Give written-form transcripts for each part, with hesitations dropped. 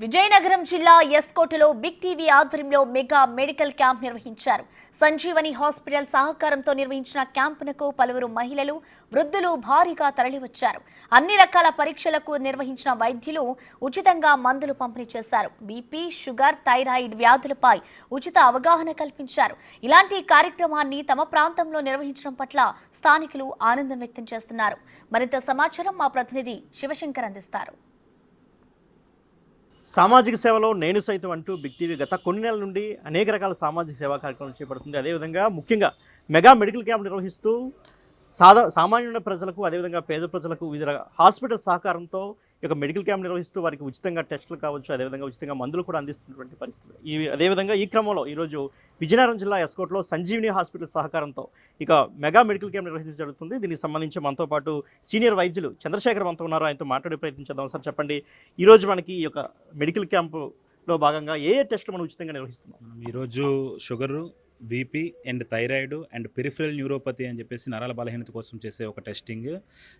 విజయనగరం జిల్లా ఎస్కోటలో big TV ఆధ్వర్యంలో mega medical camp నిర్వహించారు. సంజీవని హాస్పిటల్ సహకారంతో నిర్వహించిన క్యాంపునకు పలువురు మహిళలు, వృద్ధులు భారీగా తరలివచ్చారు. అన్ని రకాల పరీక్షలకు నిర్వహించిన వైద్యులు ఉచితంగా మందులు పంపిణీ చేశారు. బీపీ, షుగర్, థైరాయిడ్ వ్యాధులపై ఉచిత అవగాహన కల్పించారు. ఇలాంటి కార్యక్రమాన్ని తమ ప్రాంతంలో నిర్వహించడం పట్ల స్థానికులు ఆనందం వ్యక్తం చేస్తున్నారు. మరింత సమాచారం మా ప్రతినిధి శివశంకర్ అందిస్తారు. సామాజిక సేవలో నేను సైతం అంటూ బిగ్ టీవీ గత కొన్ని నెలల నుండి అనేక రకాల సామాజిక సేవా కార్యక్రమాలు చేపడుతుంది. అదేవిధంగా ముఖ్యంగా మెగా మెడికల్ క్యాంప్ నిర్వహిస్తూ సామాన్యుల ప్రజలకు, అదేవిధంగా పేద ప్రజలకు వివిధ హాస్పిటల్ సహకారంతో ఈ యొక్క మెడికల్ క్యాంప్ నిర్వహిస్తూ వారికి ఉచితంగా టెస్టులు కావచ్చు, అదేవిధంగా ఉచితంగా మందులు కూడా అందిస్తున్నటువంటి పరిస్థితులు. అదేవిధంగా ఈ క్రమంలో ఈరోజు విజయనగరం జిల్లా ఎస్కోట్లో సంజీవిని హాస్పిటల్ సహకారంతో ఇక మెగా మెడికల్ క్యాంప్ నిర్వహించడం జరుగుతుంది. దీనికి సంబంధించి మనతో పాటు సీనియర్ వైద్యులు చంద్రశేఖర్ మనతో ఉన్నారు. ఆయనతో మాట్లాడే ప్రయత్నించేద్దాం. సార్ చెప్పండి, ఈరోజు మనకి ఈ యొక్క మెడికల్ క్యాంపులో భాగంగా ఏ టెస్టులు మనం ఉచితంగా నిర్వహిస్తున్నాం? ఈరోజు sugar, BP and thyroid and peripheral neuropathy అని చెప్పేసి నరాల బలహీనత కోసం చేసే ఒక టెస్టింగ్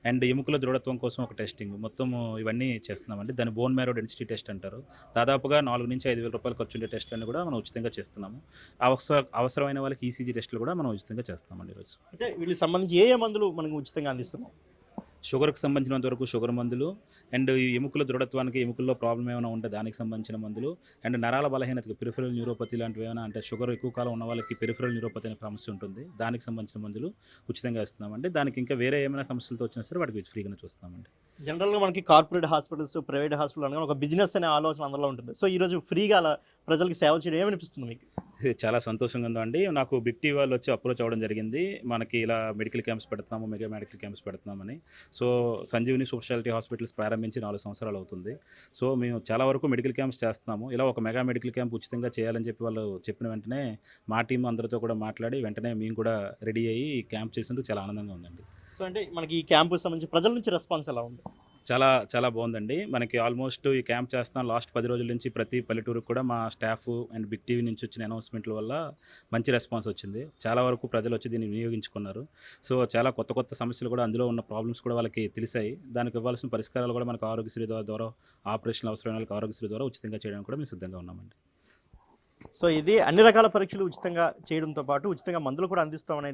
అండ్ ఎముకల దృఢత్వం కోసం ఒక టెస్టింగ్, మొత్తం ఇవన్నీ చేస్తున్నామండి. దాన్ని బోన్ మ్యారో డెన్సిటీ టెస్ట్ అంటారు. దాదాపుగా 4 నుంచి 5 వేల రూపాయలు ఖర్చు ఉండే టెస్టులన్నీ కూడా మనం ఉచితంగా చేస్తున్నాము. అవసరమైన వాళ్ళకి ఈసీజీ టెస్టులు కూడా మనం ఉచితంగా చేస్తామండి. ఈరోజు అంటే వీళ్ళకి సంబంధించి ఏ మందులు మనం ఉచితంగా అందిస్తున్నాం? షుగర్కి సంబంధించినంత వరకు షుగర్ మందులు అండ్ ఎముకల దృఢత్వానికి, ఎముకల్లో ప్రాబ్లం ఏమైనా ఉంటే దానికి సంబంధించిన మందులు అండ్ నరాల బలహీనతకి పెరిఫరల్ న్యూరోపతి లాంటివి ఏమైనా, అంటే షుగర్ ఎక్కువ కాలం ఉన్న వాళ్ళకి పెరిఫరల్ న్యూరోపతి అనే సమస్య ఉంటుంది, దానికి సంబంధించిన మందులు ఉచితంగా ఇస్తున్నామండి. దానికి ఇంకా వేరే ఏమైనా సమస్యలతో వచ్చినా సరే వాటికి ఫ్రీగానే చూస్తామండి. జనరల్గా మనకి కార్పొరేట్ హాస్పిటల్స్, ప్రైవేట్ హాస్పిటల్ అనగా ఒక బిజినెస్ అనే ఆలోచన అందరిలో ఉంటుంది. సో ఈరోజు ఫ్రీగా అలా ప్రజలకి సేవ చేయడం ఏమనిపిస్తుంది మీకు? చాలా సంతోషంగా ఉందండి. నాకు బిగ్ టీవీ వాళ్ళు వచ్చి అప్రోచ్ అవ్వడం జరిగింది. మనకి ఇలా మెడికల్ క్యాంప్స్ పెడుతున్నాము, మెగా మెడికల్ క్యాంప్స్ పెడుతున్నామని. సో సంజీవని స్పెషాలిటీ హాస్పిటల్స్ ప్రారంభించి 4 సంవత్సరాలు అవుతుంది. సో మేము చాలా వరకు మెడికల్ క్యాంప్స్ చేస్తున్నాము. ఇలా ఒక మెగా మెడికల్ క్యాంప్ ఉచితంగా చేయాలని చెప్పి వాళ్ళు చెప్పిన వెంటనే మా టీం అందరితో కూడా మాట్లాడి వెంటనే మేము కూడా రెడీ అయ్యి ఈ క్యాంప్ చేసేందుకు చాలా ఆనందంగా ఉందండి. సో అంటే మనకి ఈ క్యాంపుకి సంబంధించి ప్రజల నుంచి రెస్పాన్స్ ఎలా ఉంది? చాలా చాలా బాగుందండి. మనకి ఆల్మోస్ట్ ఈ క్యాంప్ చేస్తున్నాం లాస్ట్ 10 రోజుల నుంచి ప్రతి పల్లెటూరుకు కూడా మా స్టాఫ్ అండ్ బిగ్ టీవీ నుంచి వచ్చిన అనౌన్స్మెంట్ల వల్ల మంచి రెస్పాన్స్ వచ్చింది. చాలా వరకు ప్రజలు వచ్చి దీన్ని వినియోగించుకున్నారు. సో చాలా కొత్త కొత్త సమస్యలు కూడా, అందులో ఉన్న ప్రాబ్లమ్స్ కూడా వాళ్ళకి తెలిసాయి. దానికి ఇవ్వాల్సిన పరిష్కారాలు కూడా మనకు ఆరోగ్యశ్రీ ద్వారా ఆపరేషన్ అవసరమైన వాళ్ళకి ఆరోగ్యశ్రీ ద్వారా ఉచితంగా చేయడానికి కూడా మేము సిద్ధంగా ఉన్నామండి. సో ఇది అన్ని రకాల పరీక్షలు ఉచితంగా చేయడంతో పాటు ఉచితంగా మందులు కూడా అందిస్తామని